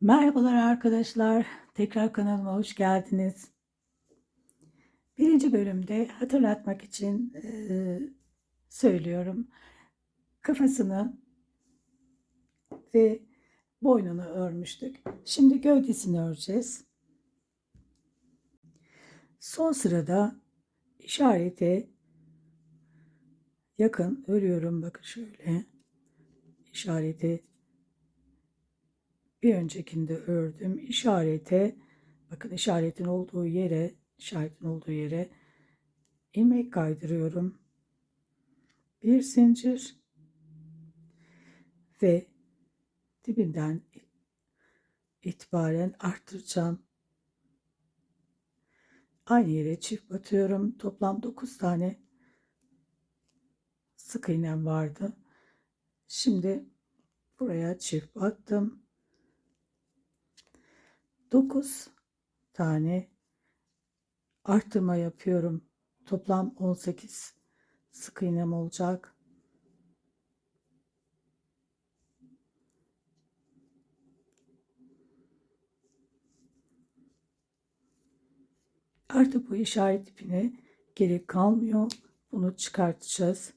Merhabalar arkadaşlar. Tekrar kanalıma hoş geldiniz. Birinci bölümde hatırlatmak için söylüyorum. Kafasını ve boynunu örmüştük. Şimdi gövdesini öreceğiz. Son sırada işarete yakın örüyorum. Bakın şöyle. İşareti bir öncekinde ördüm. Bakın işaretin olduğu yere ilmek kaydırıyorum. Bir zincir ve dibinden itibaren arttıracağım. Aynı yere çift batıyorum. Toplam 9 tane sık iğnem vardı. Şimdi buraya çift battım. 9 tane arttırma yapıyorum. Toplam 18 sık iğnem olacak. Artık bu işaret ipine gerek kalmıyor. Bunu çıkartacağız.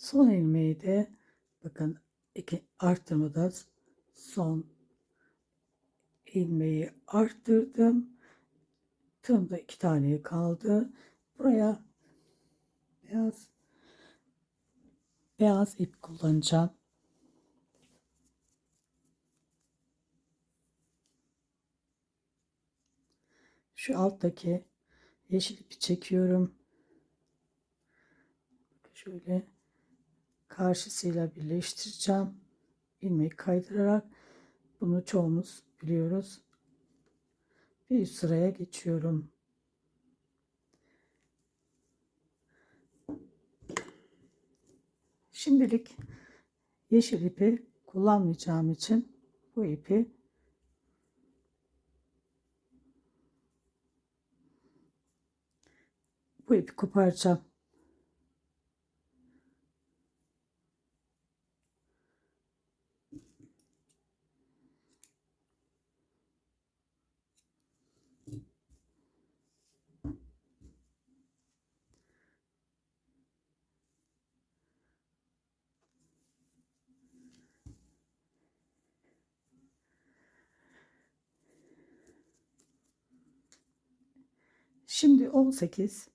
Son ilmeği de bakın iki arttırmada son ilmeği arttırdım. Tığımda 2 tane kaldı. Buraya beyaz beyaz ip kullanacağım. Şu alttaki yeşil ipi çekiyorum. Şöyle karşısıyla birleştireceğim. İlmek kaydırarak bunu çoğumuz biliyoruz. Bir üst sıraya geçiyorum. Şimdilik yeşil ipi kullanmayacağım için bu ipi koparacağım. Şimdi 18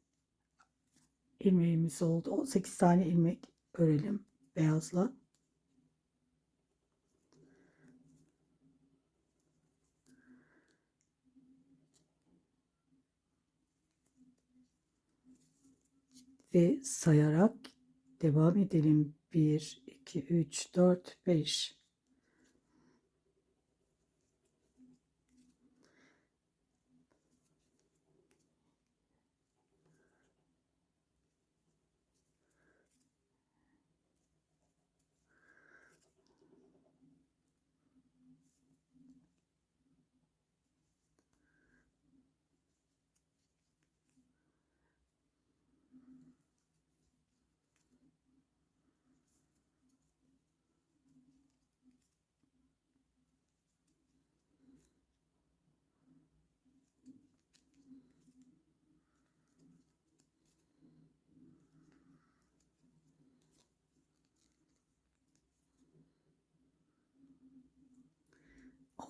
ilmeğimiz oldu. 18 tane ilmek örelim beyazla. Ve sayarak devam edelim. 1, 2, 3, 4, 5.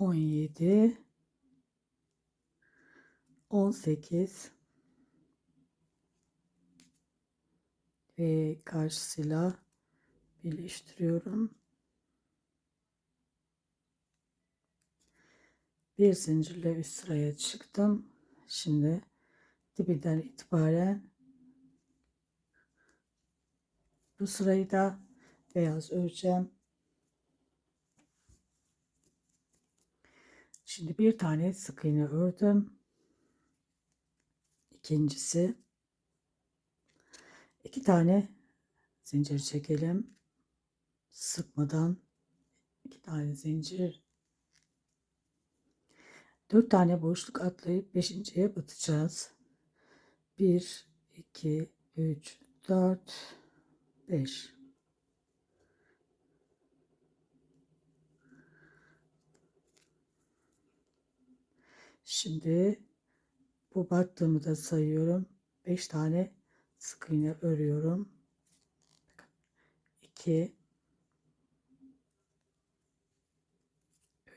On yedi, 18, ve karşısıyla birleştiriyorum. Bir zincirle üst sıraya çıktım. Şimdi dibinden itibaren bu sırayı da beyaz öreceğim. Şimdi bir tane sık iğne ördüm. İkincisi, iki tane zincir çekelim. Sıkmadan iki tane zincir. 4 tane boşluk atlayıp beşinciye batacağız. 1, 2, 3, 4, 5. Şimdi bu battığımı da sayıyorum. 5 tane sık iğne örüyorum. 2,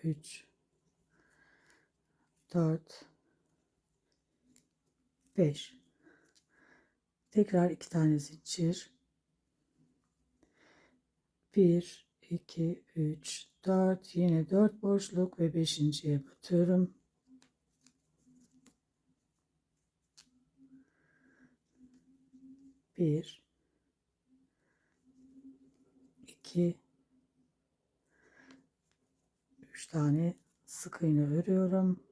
3, 4, 5. Tekrar 2 tane zincir. 1, 2, 3, 4. Yine 4 boşluk ve beşinciye batıyorum. 1, 2, 3 tane sık iğne örüyorum.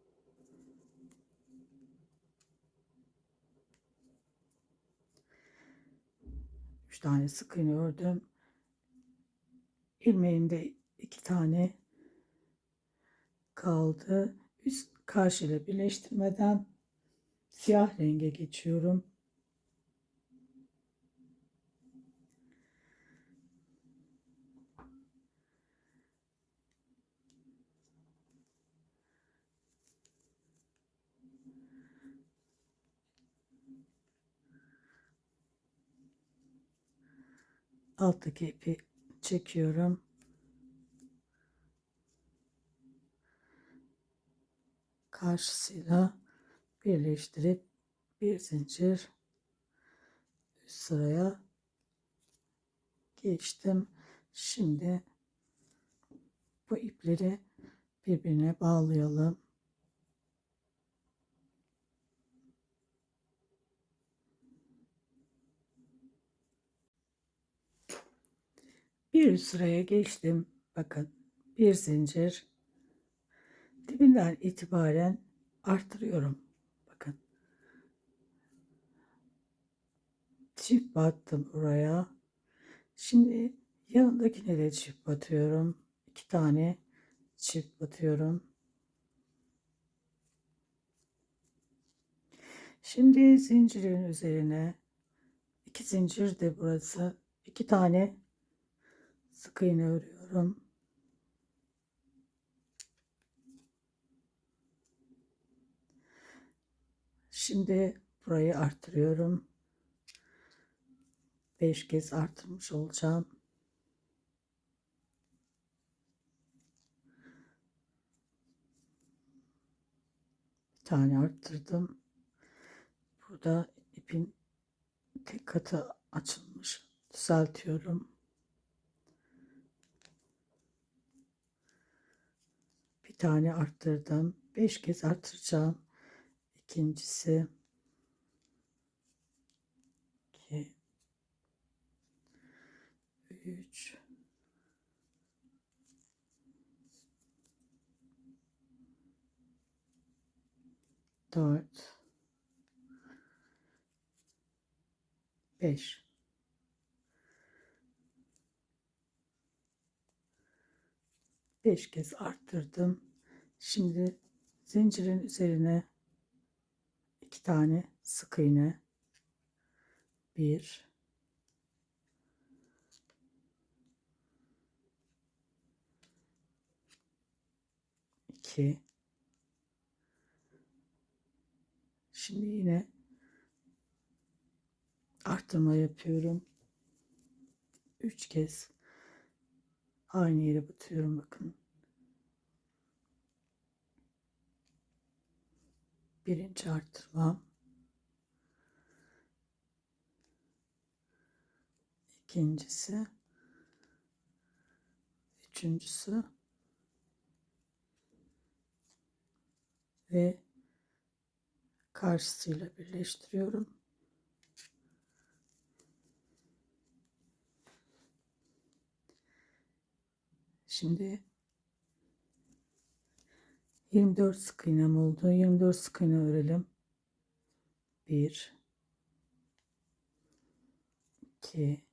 3 tane sık iğne ördüm. İlmeğimde 2 tane kaldı. Üst karşıyla birleştirmeden siyah renge geçiyorum. Alttaki ipi çekiyorum. Karşısıyla birleştirip bir zincir üst sıraya geçtim. Şimdi bu ipleri birbirine bağlayalım. Bir üst sıraya geçtim. Bakın bir zincir dibinden itibaren arttırıyorum. Bakın çift battım buraya. Şimdi yanındakine de çift batıyorum. 2 tane çift batıyorum. Şimdi zincirin üzerine 2 zincir de burası 2 tane sık iğne örüyorum. Şimdi burayı arttırıyorum. 5 kez arttırmış olacağım. Bir tane arttırdım. Burada ipin tek katı açılmış. Düzeltiyorum. Bir tane arttırdım. 5 kez arttıracağım. İkincisi 2 3 4 5. 5 kez arttırdım. Şimdi zincirin üzerine 2 tane sık iğne. 1 2. Şimdi yine arttırma yapıyorum. 3 kez aynı yere batıyorum bakın. Birinci arttırmam. ikincisi, üçüncüsü ve karşısıyla birleştiriyorum. Şimdi 24 sık iğnem oldu. 24 sık iğne örelim. 1 2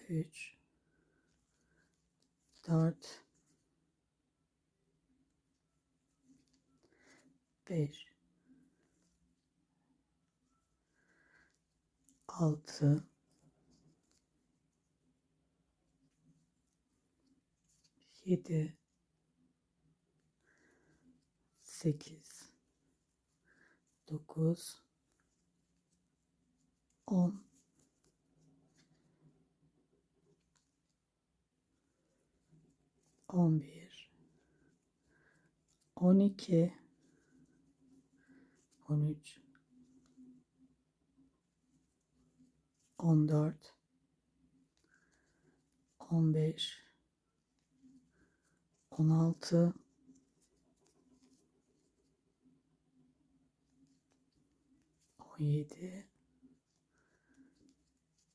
3 4 5 6 7 8 9 10 11 12 13 14 15 16 17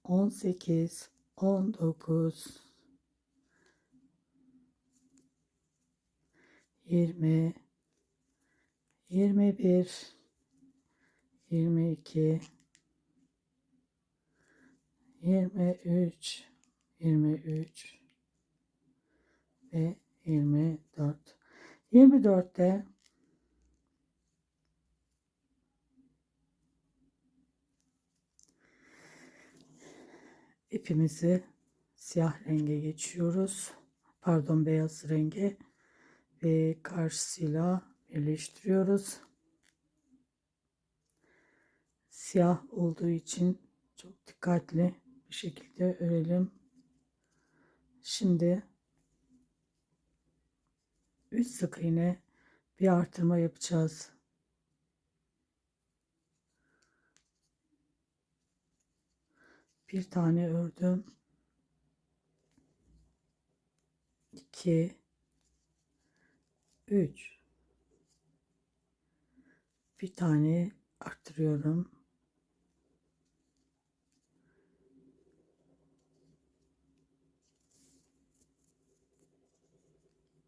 18 19 20 21 22 23 23 ve 24. 24'te ipimizi siyah renge geçiyoruz. Pardon, beyaz renge ve karşısıyla birleştiriyoruz. Siyah olduğu için çok dikkatli bir şekilde örelim. Şimdi 3 sık iğne bir artırma yapacağız. Bir tane ördüm. 2 3 bir tane arttırıyorum.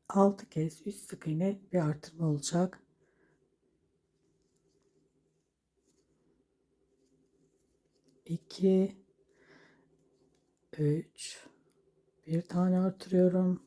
6 kez 3 sık iğne bir artırma olacak. 2 3 bir tane artırıyorum.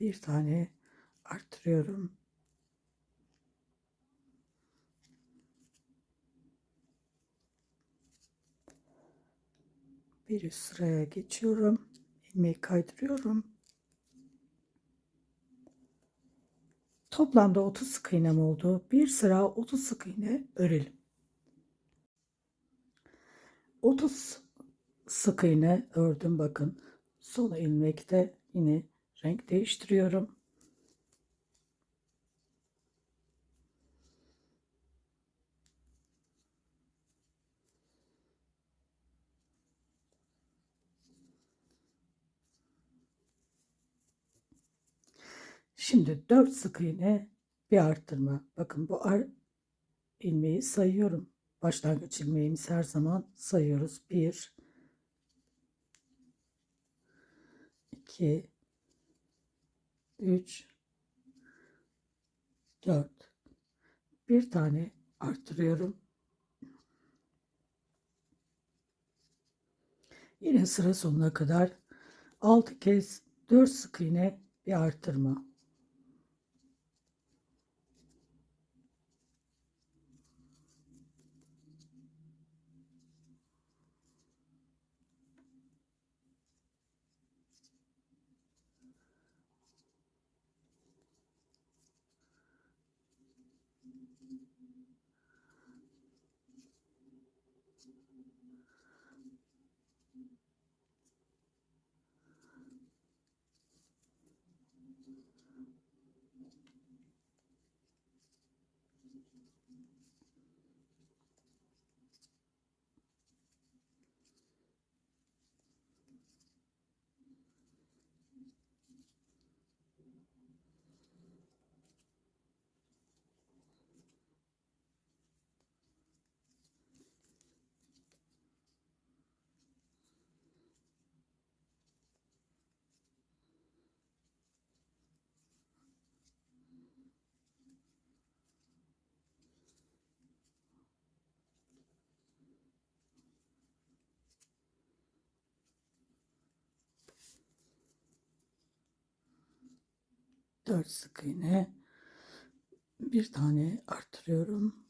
1 tane arttırıyorum. Bir üst sıraya geçiyorum. İlmeği kaydırıyorum. Toplamda 30 sık iğnem oldu. Bir sıra 30 sık iğne örelim. 30 sık iğne ördüm, bakın. Son ilmekte yine renk değiştiriyorum. Şimdi 4 sık iğne bir arttırma. Bakın bu ilmeği sayıyorum. Başlangıç ilmeğimiz her zaman sayıyoruz. 1 2 3 4 bir tane artırıyorum. Yine sıra sonuna kadar 6 kez 4 sık iğne bir artırma. Dört sık iğne, bir tane artırıyorum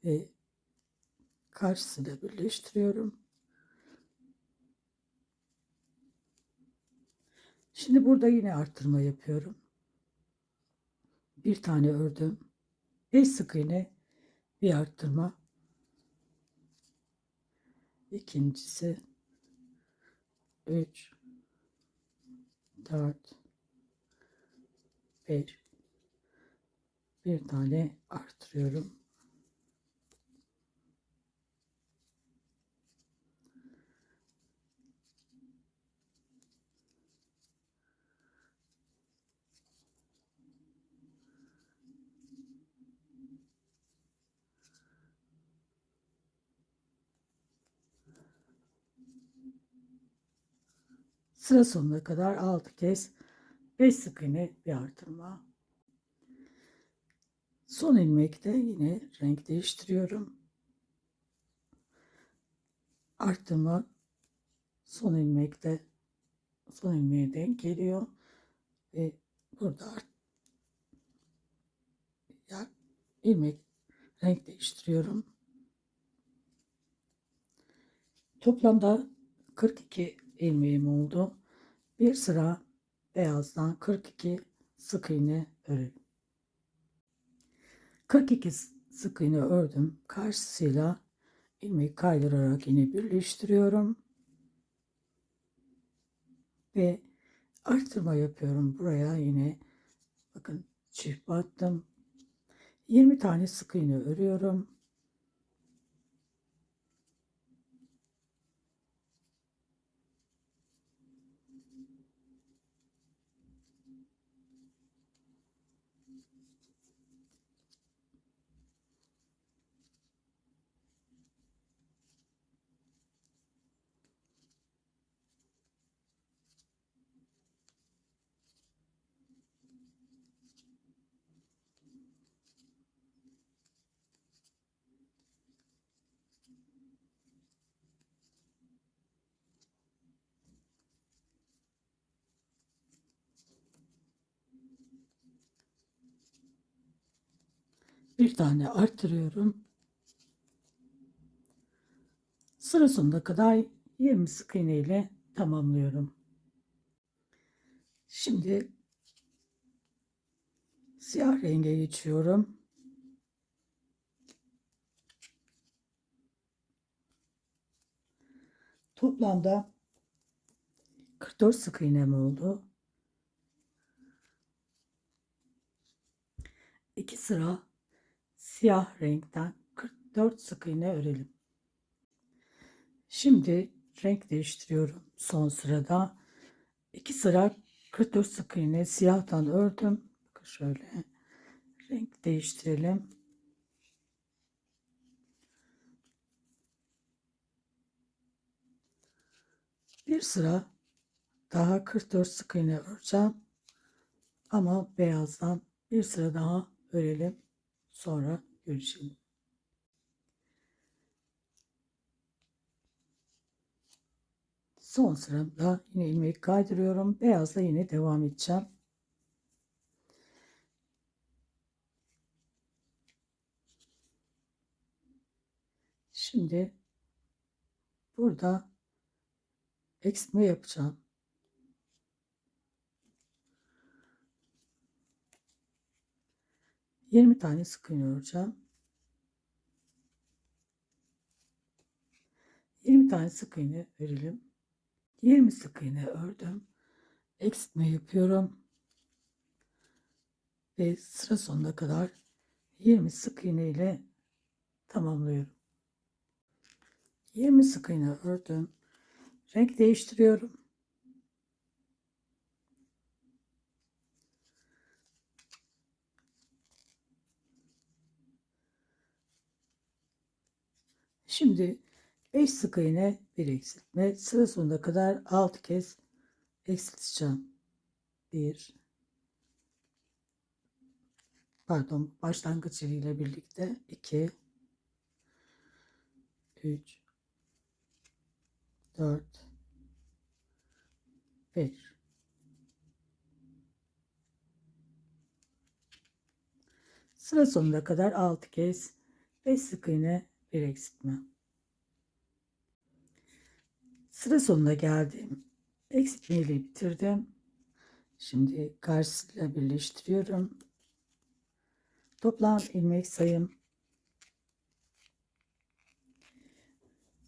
ve karşısıyla birleştiriyorum. Şimdi burada yine arttırma yapıyorum. Bir tane ördüm. 5 sık iğne bir arttırma. İkincisi 3, 4, 5. Bir tane artırıyorum. Sıra sonuna kadar 6 kez 5 sık iğne bir artırma. Son ilmekte yine renk değiştiriyorum. Arttırma son ilmekte son ilmeğe denk geliyor ve burada ilmek renk değiştiriyorum. Toplamda 42 ilmeğim oldu. Bir sıra beyazdan 42 sık iğne örelim. 42 sık iğne ördüm. Karşısıyla ilmek kaydırarak yine birleştiriyorum ve artırma yapıyorum. Buraya yine bakın çift battım. 20 tane sık iğne örüyorum. Bir tane arttırıyorum. Sıra sonuna kadar 20 sık iğne ile tamamlıyorum. Şimdi siyah renge geçiyorum. Toplamda 44 sık iğnem oldu. 2 sıra siyah renkten 44 sık iğne örelim. Şimdi renk değiştiriyorum. Son sırada 2 sıra 44 sık iğne siyahtan ördüm. Bakın şöyle renk değiştirelim. Bir sıra daha 44 sık iğne öreceğim. Ama beyazdan Bir sıra daha örelim. Sonra görüşelim. Son sıramda yine ilmeği kaydırıyorum. Beyazla yine devam edeceğim. Şimdi burada eksiltme yapacağım. 20 tane sık iğne öreceğim. 20 tane sık iğne örelim. 20 sık iğne ördüm. Eksiltme yapıyorum. Ve sıra sonuna kadar 20 sık iğne ile tamamlıyorum. 20 sık iğne ördüm. Renk değiştiriyorum. Şimdi 5 sık iğne, bir eksiltme. Sıra sonuna kadar 6 kez eksilteceğim. 1, pardon, başlangıç yeriyle birlikte 2, 3, 4, 5. Sıra sonuna kadar 6 kez 5 sık iğne, bir eksiltme. Sıra sonuna geldim. Eksiltmeyle bitirdim. Şimdi karşısıyla birleştiriyorum. Toplam ilmek sayım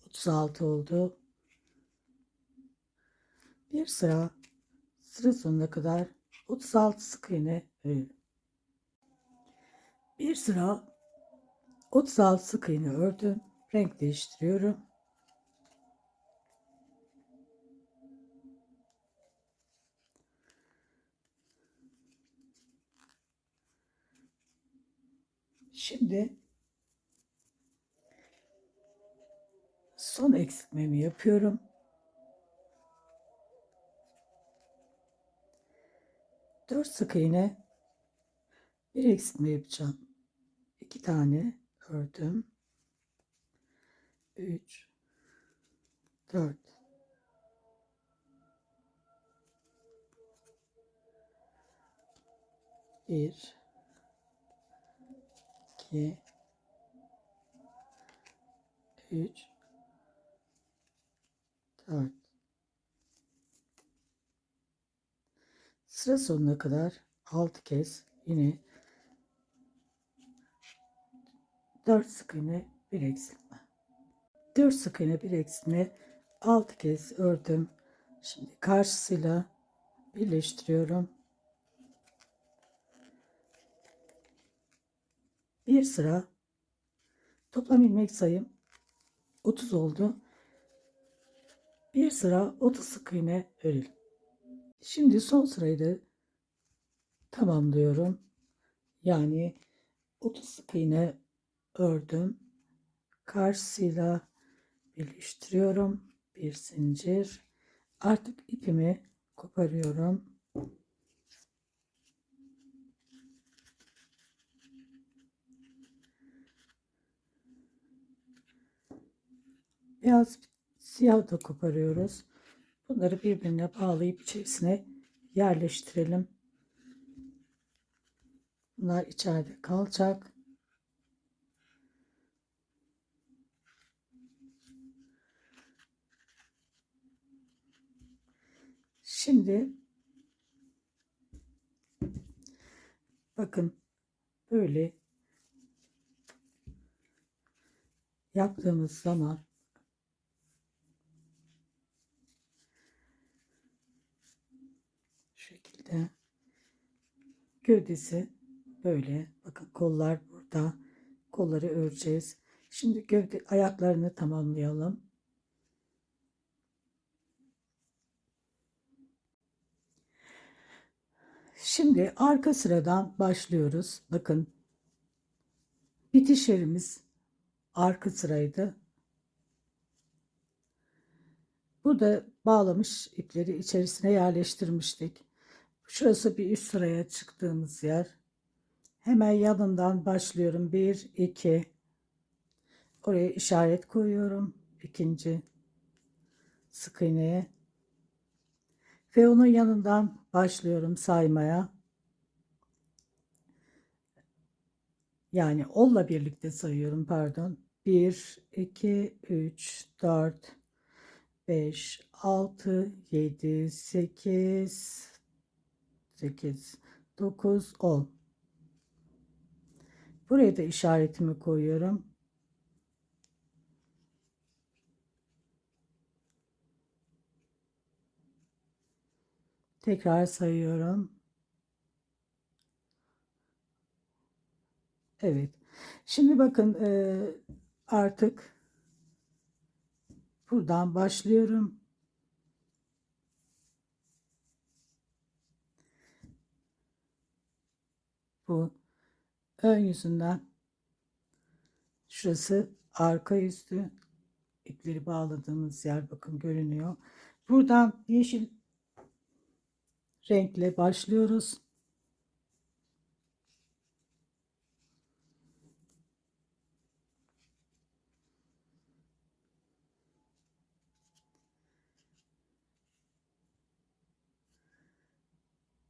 36 oldu. Bir sıra sonuna kadar 36 sık iğne örelim. Bir sıra 36 sık iğne ördüm. Renk değiştiriyorum. Şimdi son eksiltmemi yapıyorum. Dört sık iğne, bir eksiltme yapacağım. 2 tane ördüm. 3, 4, 1, 2, 3, 4. Sıra sonuna kadar 6 kez yine 4 sık iğne, bir eksiltme. 4 sık iğne, bir eksiltme, 6 kez ördüm. Şimdi karşısıyla birleştiriyorum. Bir sıra toplam ilmek sayım 30 oldu. Bir sıra 30 sık iğne örelim. Şimdi son sırayı da tamamlıyorum. Yani 30 sık iğne ördüm. Karşısıyla birleştiriyorum. Bir zincir. Artık ipimi koparıyorum. Beyaz, siyah da koparıyoruz. Bunları birbirine bağlayıp içerisine yerleştirelim. Bunlar içeride kalacak. Şimdi bakın böyle yaptığımız zaman şu şekilde gövdesi böyle. Bakın kollar burada. Kolları öreceğiz. Şimdi gövde ayaklarını tamamlayalım. Şimdi arka sıradan başlıyoruz. Bakın bitiş yerimiz arka sıraydı. Burada bağlamış ipleri içerisine yerleştirmiştik. Şurası bir üst sıraya çıktığımız yer. Hemen yanından başlıyorum. 1, 2. Oraya işaret koyuyorum. İkinci sık iğneye. Ve onun yanından başlıyorum saymaya. Yani onunla birlikte sayıyorum, pardon. 1, 2, 3, 4, 5, 6, 7, 8, 9, 10. Buraya da işaretimi koyuyorum. Tekrar sayıyorum. Evet. Şimdi bakın, artık buradan başlıyorum. Bu ön yüzünden, şurası arka yüzü, ipleri bağladığımız yer bakın görünüyor. Buradan yeşil renkle başlıyoruz.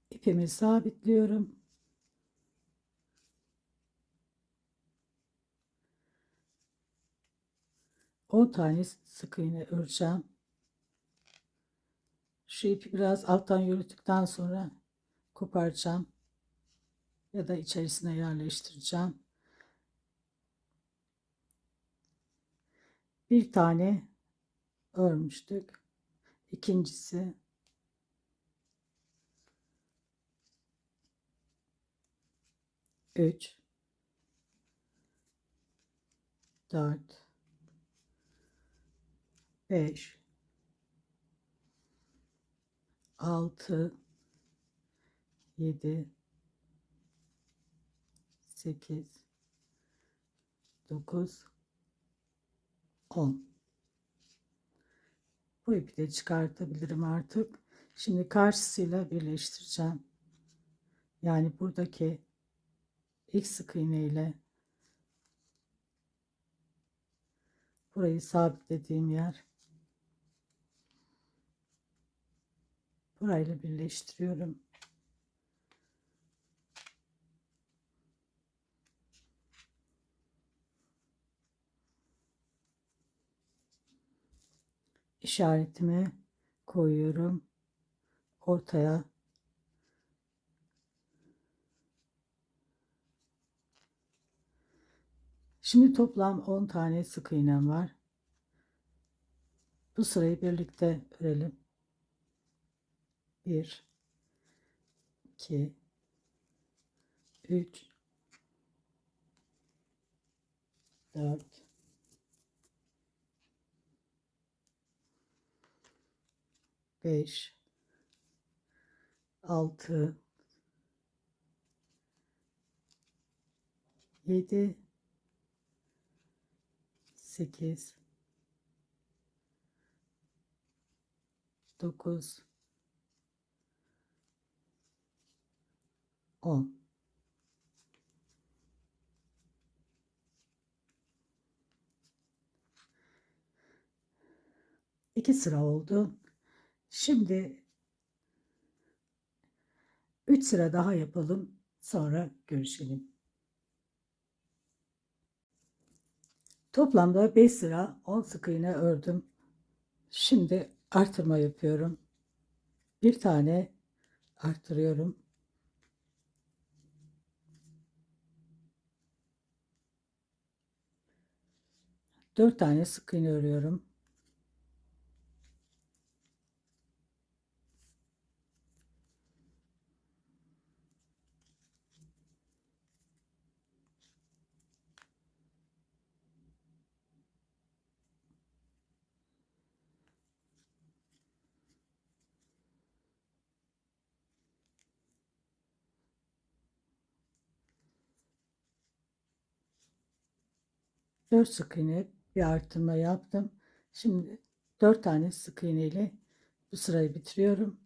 İpimi sabitliyorum. On tane sık iğne öreceğim. Şu ipi biraz alttan yürüttükten sonra koparacağım ya da içerisine yerleştireceğim. Bir tane örmüştük. İkincisi, 3, 4, 5, 6, 7, 8, 9, 10. Bu ipi de çıkartabilirim artık. Şimdi karşısıyla birleştireceğim. Yani buradaki ilk sık iğne ile burayı sabitlediğim yer, burayla birleştiriyorum. İşaretimi koyuyorum ortaya. Şimdi toplam 10 tane sık iğnem var. Bu sırayı birlikte örelim. 1, 2, 3, 4, 5, 6, 7, 8, 9, 10. 2 sıra oldu. Şimdi 3 sıra daha yapalım. Sonra görüşelim. Toplamda 5 sıra 10 sık iğne ördüm. Şimdi artırma yapıyorum. Bir tane artırıyorum. 4 tane sık iğne örüyorum. Dört sık iğne bir artırma yaptım. Şimdi 4 tane sık iğne ile bu sırayı bitiriyorum.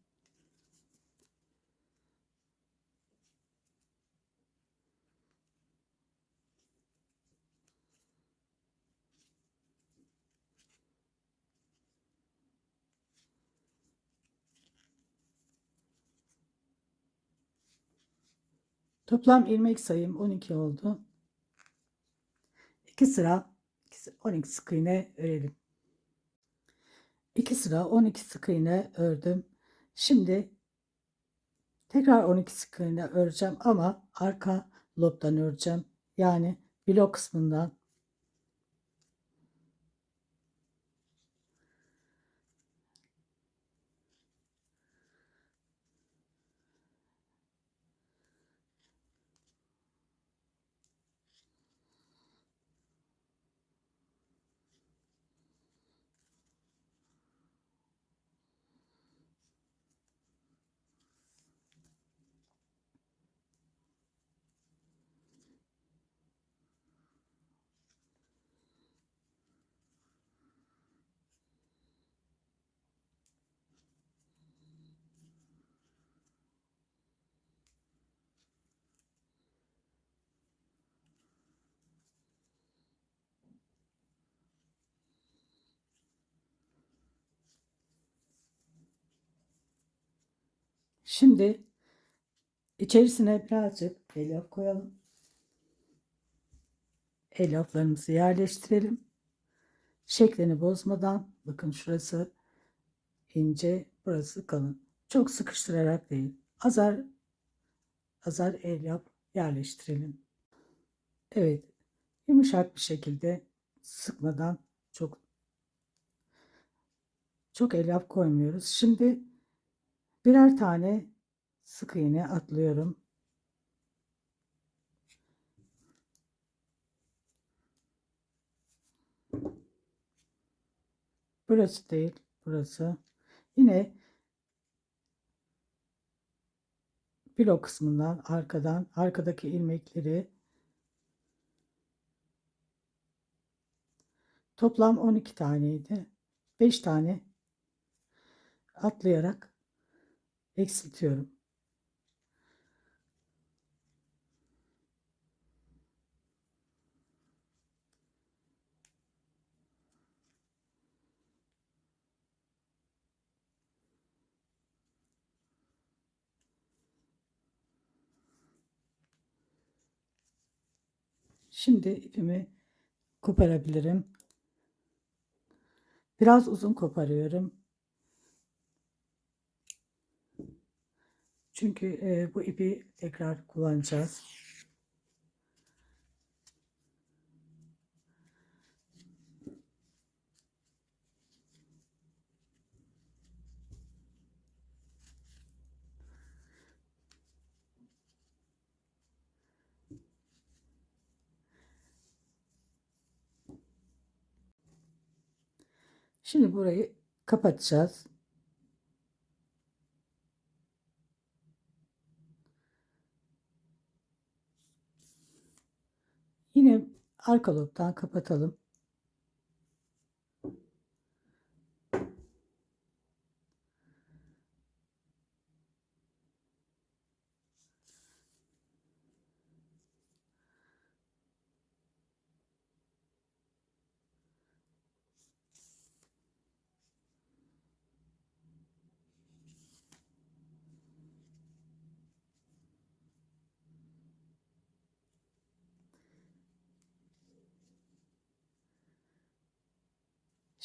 Toplam ilmek sayım 12 oldu. 2 sıra 12 sık iğne örelim. 2 sıra 12 sık iğne ördüm. Şimdi tekrar 12 sık iğne öreceğim ama arka lobdan öreceğim. Yani blok kısmından. Şimdi içerisine birazcık elyaf koyalım. Elyaflarımızı yerleştirelim. Şeklini bozmadan, bakın şurası ince, burası kalın. Çok sıkıştırarak değil. Azar azar elyaf yerleştirelim. Evet, yumuşak bir şekilde, sıkmadan, çok elyaf koymuyoruz. Şimdi birer tane sık iğne atlıyorum. Burası değil, burası. Yine blok kısmından, arkadan, arkadaki ilmekleri toplam 12 taneydi. 5 tane atlayarak eksiltiyorum. Şimdi ipimi koparabilirim. Biraz uzun koparıyorum. Çünkü bu ipi tekrar kullanacağız. Şimdi burayı kapatacağız. Yine arka lobdan kapatalım.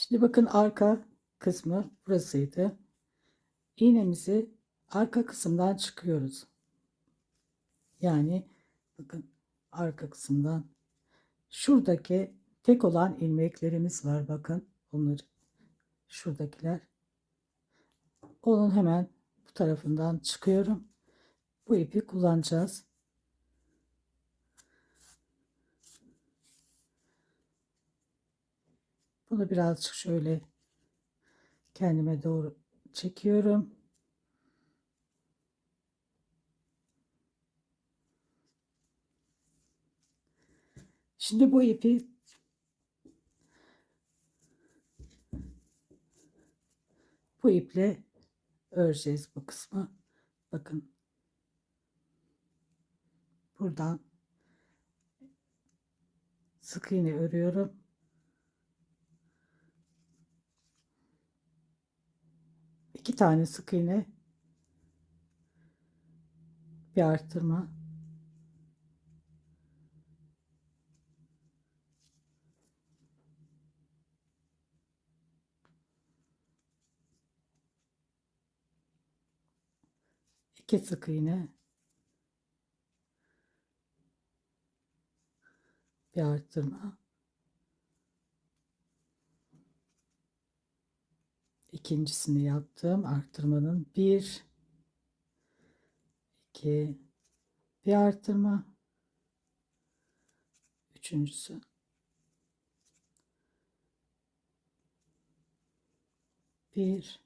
Şimdi bakın arka kısmı burasıydı. İğnemizi arka kısımdan çıkıyoruz. Yani bakın arka kısımdan. Şuradaki tek olan ilmeklerimiz var. Bakın onları, şuradakiler. Onun hemen bu tarafından çıkıyorum. Bu ipi kullanacağız. Bunu birazcık şöyle kendime doğru çekiyorum. Şimdi bu ipi bu iple öreceğiz bu kısmı. Bakın buradan sık iğne örüyorum. İki tane sık iğne, bir artırma. 2 sık iğne, bir arttırma, ikincisini yaptım. Arttırmanın 1, 2, bir arttırma, üçüncüsü, bir,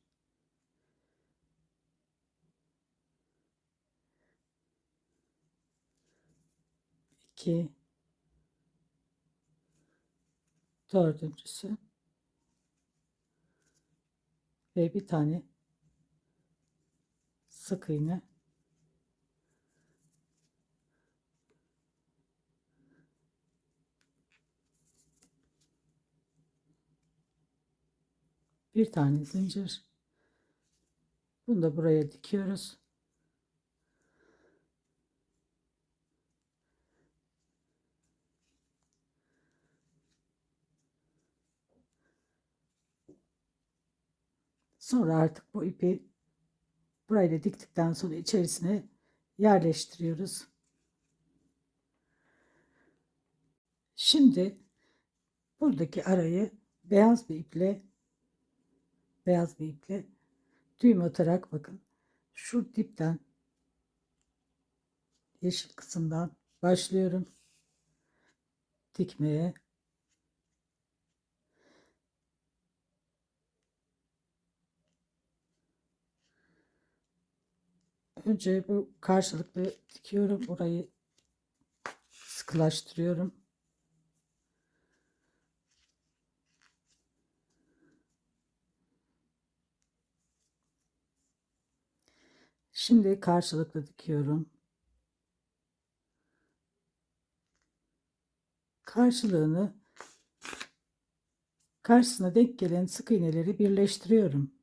2, dördüncüsü ve bir tane sık iğne. Bir tane zincir. Bunu da buraya dikiyoruz. Sonra artık bu ipi burayla diktikten sonra içerisine yerleştiriyoruz. Şimdi buradaki arayı beyaz bir iple düğüm atarak, bakın şu dipten, yeşil kısımdan başlıyorum dikmeye. Önce bu karşılıklı dikiyorum, orayı sıkılaştırıyorum. Şimdi karşılıklı dikiyorum. Karşısına denk gelen sık iğneleri birleştiriyorum.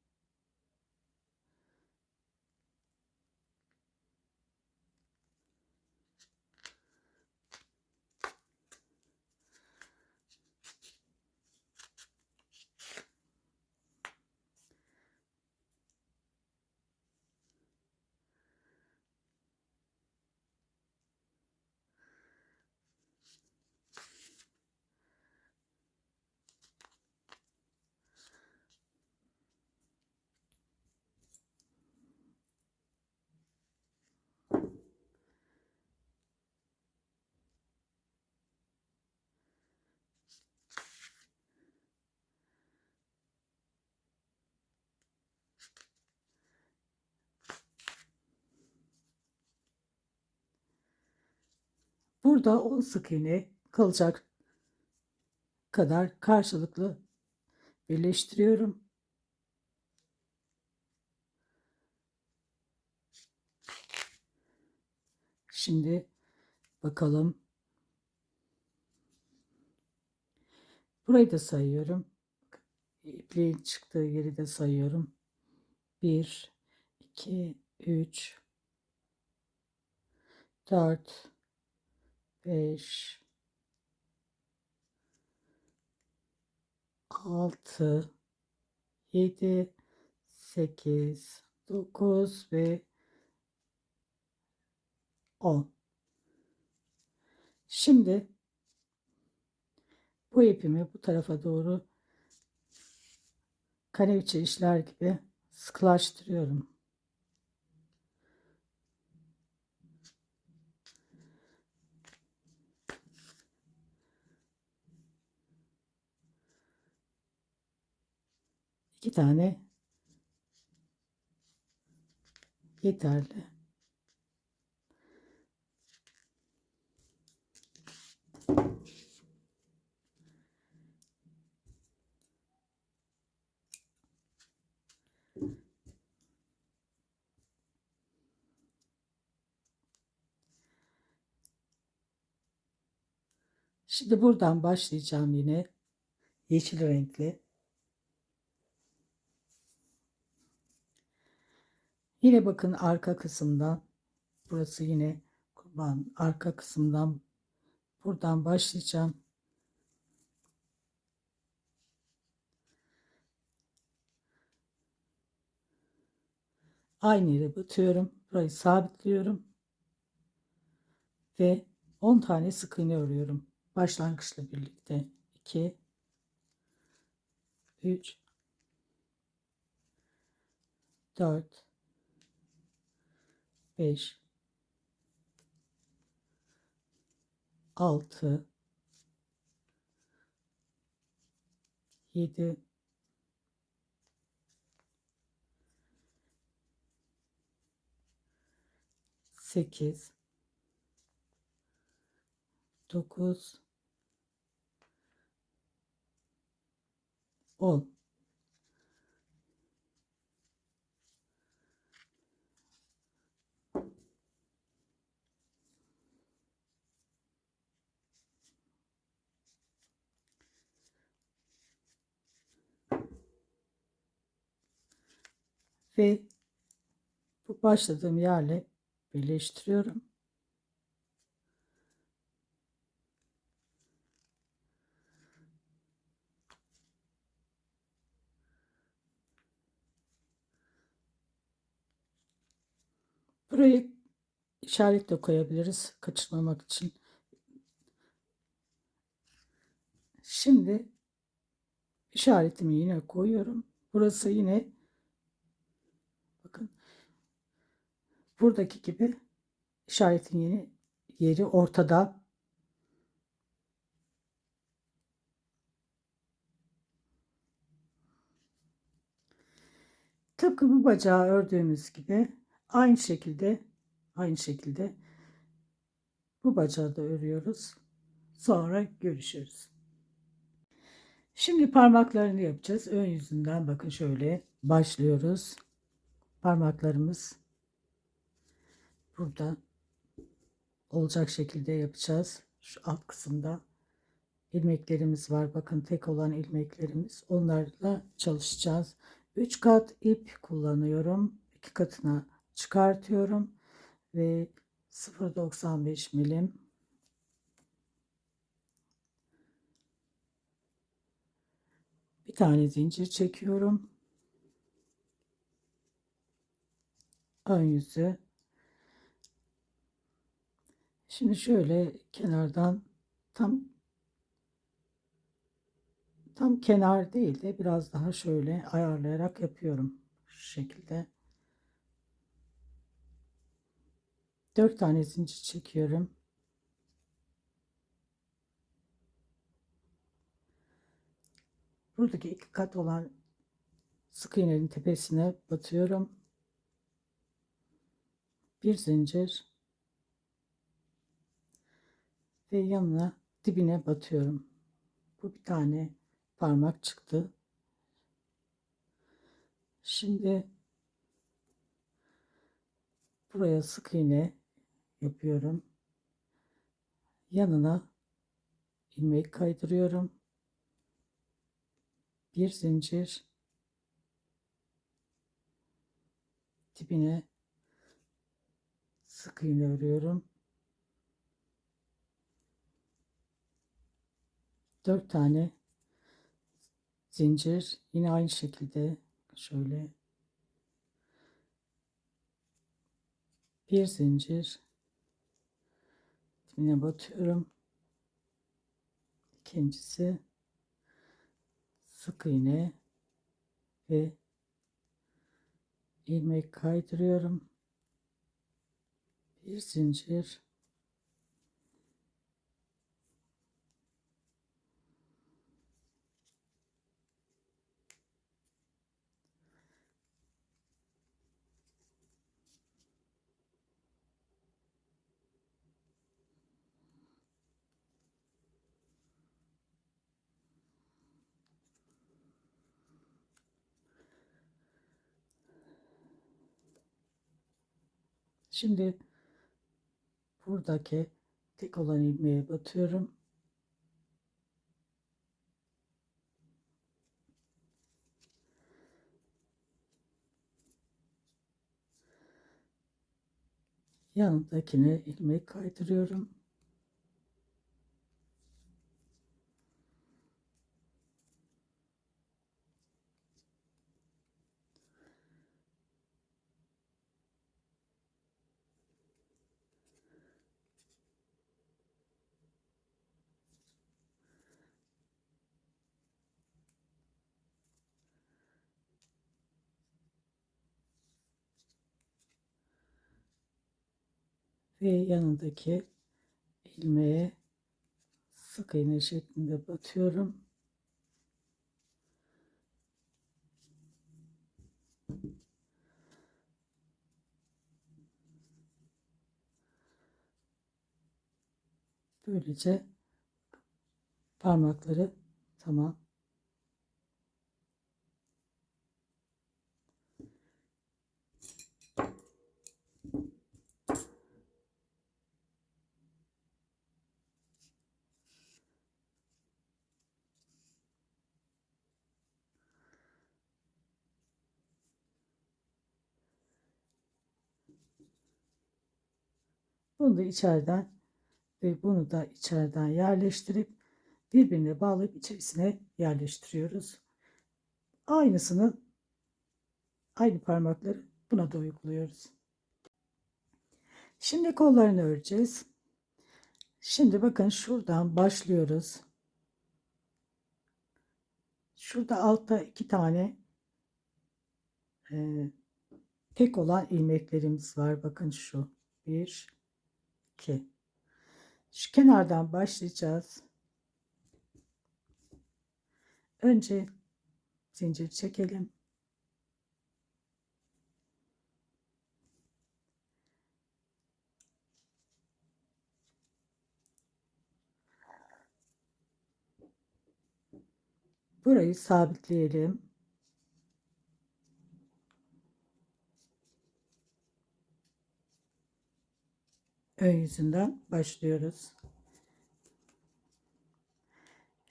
Burada 10 sık iğne kalacak kadar karşılıklı birleştiriyorum. Şimdi bakalım. Burayı da sayıyorum. İpliğin çıktığı yeri de sayıyorum. 1, 2, 3, 4, 5, 6, 7, 8, 9 ve 10. Şimdi bu ipimi bu tarafa doğru kaneviçe işler gibi sıkılaştırıyorum. İki tane yeterli. Şimdi buradan başlayacağım yine yeşil renkli. Yine bakın arka kısımdan, burası yine kurban, arka kısımdan buradan başlayacağım. Aynı yere batıyorum. Burayı sabitliyorum ve 10 tane sık iğne örüyorum. Başlangıçla birlikte 2, 3, 4, 5, 6, 7, 8, 9, 10. Ve bu başladığım yerle birleştiriyorum. Burayı işaret de koyabiliriz kaçırmamak için. Şimdi işaretimi yine koyuyorum. Burası yine bakın buradaki gibi işaretin yeni yeri ortada. Tıpkı bu bacağı ördüğümüz gibi aynı şekilde bu bacağı da örüyoruz. Sonra görüşürüz. Şimdi parmaklarını yapacağız. Ön yüzünden bakın şöyle başlıyoruz. Parmaklarımız burada olacak şekilde yapacağız. Şu alt kısımda ilmeklerimiz var. Bakın tek olan ilmeklerimiz. Onlarla çalışacağız. 3 kat ip kullanıyorum. 2 katına çıkartıyorum ve 0,95 milim bir tane zincir çekiyorum. Ön yüzü. Şimdi şöyle kenardan tam kenar değil de biraz daha şöyle ayarlayarak yapıyorum. Şu şekilde. 4 tane zincir çekiyorum. Buradaki 2 kat olan sık iğnenin tepesine batıyorum. Bir zincir ve yanına dibine batıyorum. Bu bir tane parmak çıktı. Şimdi buraya sık iğne yapıyorum. Yanına ilmek kaydırıyorum. Bir zincir, dibine sık iğne örüyorum. 4 tane zincir, yine aynı şekilde şöyle bir zincir, dibine batıyorum. İkincisi sık iğne ve ilmek kaydırıyorum. Bir zincir, şimdi buradaki tek olan ilmeğe batıyorum. Yanındakine ilmek kaydırıyorum. ve yanındaki ilmeğe sık iğne şeklinde batıyorum. Böylece parmakları tamam. Bunu da içeriden ve bunu da içeriden yerleştirip birbirine bağlayıp içerisine yerleştiriyoruz. Aynısını, aynı parmakları buna da uyguluyoruz. Şimdi kollarını öreceğiz. Şimdi bakın şuradan başlıyoruz. Şurada altta 2 tane tek olan ilmeklerimiz var. Bakın şu 1, 2. Şu kenardan başlayacağız. Önce zincir çekelim. Burayı sabitleyelim. Ön yüzünden başlıyoruz.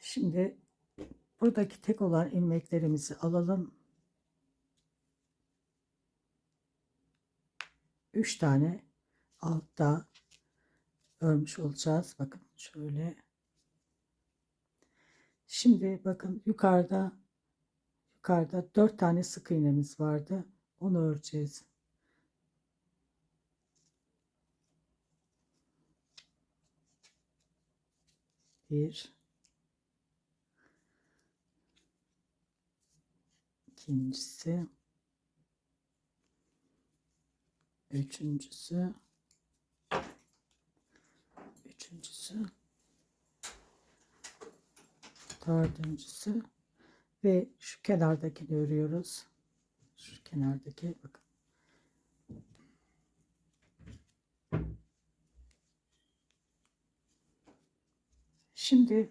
Şimdi buradaki tek olan ilmeklerimizi alalım. 3 tane altta örmüş olacağız. Bakın şöyle. Şimdi bakın yukarıda 4 tane sık iğnemiz vardı. Onu öreceğiz. Bir, ikincisi, üçüncüsü, dördüncüsü ve şu kenardakini örüyoruz. Şu kenardaki bakın. Şimdi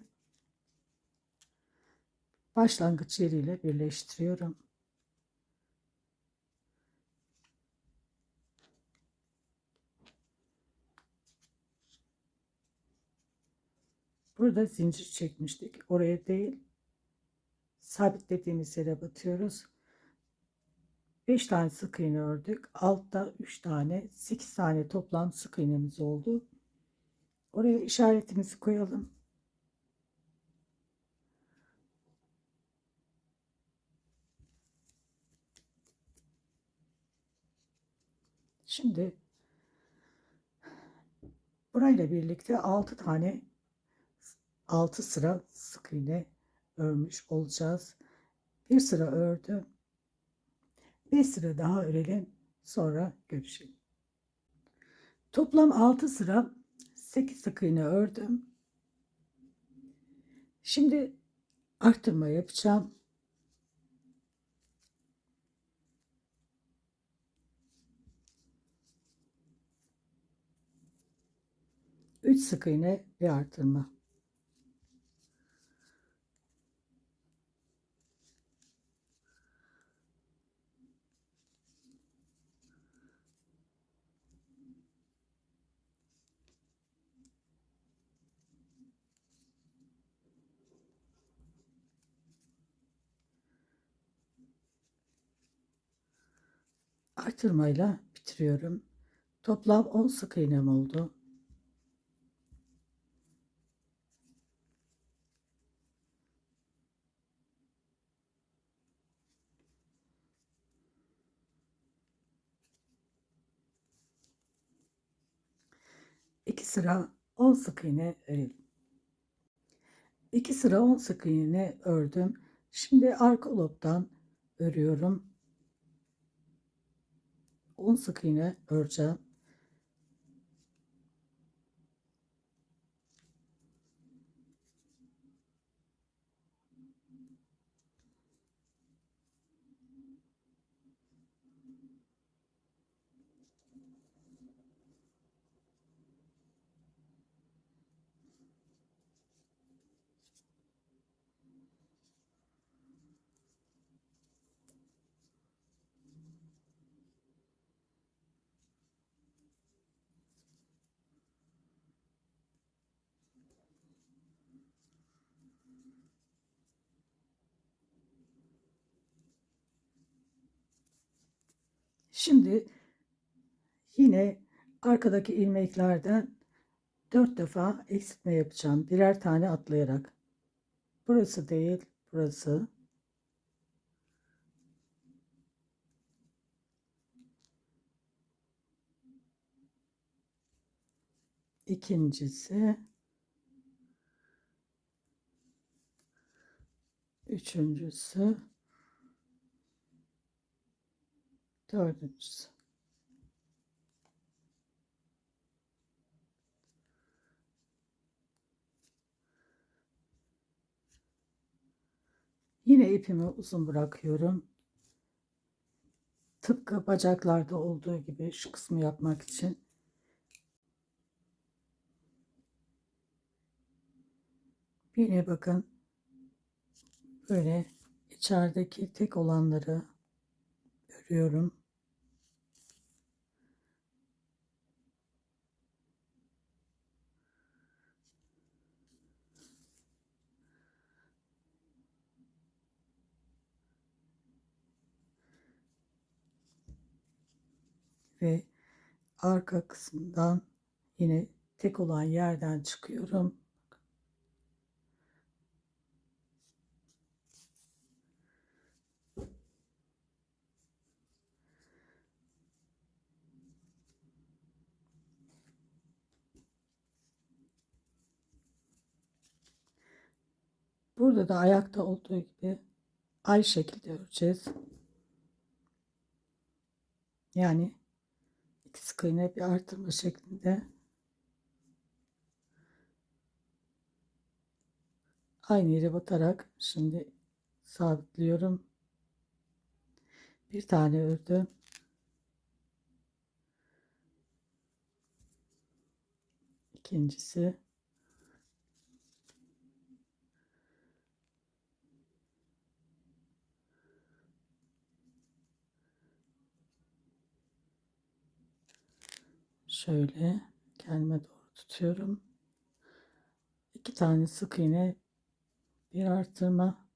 başlangıç yeriyle birleştiriyorum. Burada zincir çekmiştik. Oraya değil, sabitlediğimiz yere batıyoruz. 5 tane sık iğne ördük. Altta 3 tane, 8 tane toplam sık iğnemiz oldu. Oraya işaretimizi koyalım. Şimdi burayla birlikte 6 tane 6 sıra sık iğne örmüş olacağız. Bir sıra ördüm. Bir sıra daha örelim. Sonra görüşelim. Toplam 6 sıra 8 sık iğne ördüm. Şimdi arttırma yapacağım. 3 sık iğne ve artırma. Artırmayla bitiriyorum. Toplam 10 sık iğnem oldu. İki sıra 10 sık iğne örelim. 2 sıra 10 sık iğne ördüm. Şimdi arka lobdan örüyorum. 10 sık iğne öreceğim. Şimdi yine arkadaki ilmeklerden 4 defa eksiltme yapacağım. Birer tane atlayarak. Burası değil, burası. İkincisi. Üçüncüsü. Dördüncüsü. Yine ipimi uzun bırakıyorum. Tıpkı bacaklarda olduğu gibi şu kısmı yapmak için. Yine bakın böyle içerideki tek olanları örüyorum. Ve arka kısımdan yine tek olan yerden çıkıyorum. Burada da ayakta olduğu gibi aynı şekilde öreceğiz. Yani iki sık iğne bir artırma şeklinde aynı yere batarak şimdi sabitliyorum. Bir tane ördüm. İkincisi. Şöyle kendime doğru tutuyorum. İki tane sık iğne, bir artırma.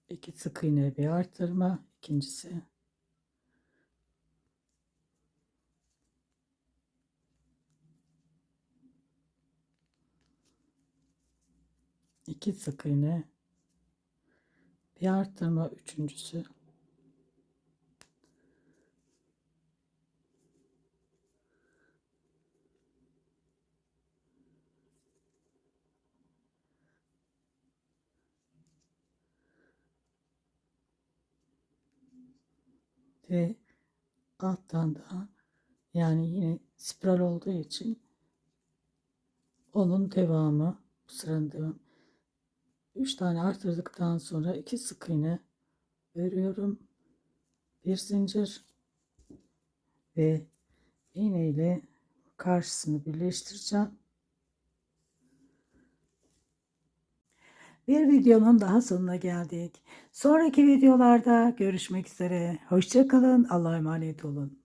İki sık iğne, bir artırma. İkincisi. İki sık iğne, bir artırma. Üçüncüsü. Ve alttan da yani yine spiral olduğu için onun devamı, bu sıranın devamı. 3 tane artırdıktan sonra iki sık iğne örüyorum. Bir zincir ve iğne ile karşısını birleştireceğim. Bir videonun daha sonuna geldik. Sonraki videolarda görüşmek üzere. Hoşça kalın. Allah'a emanet olun.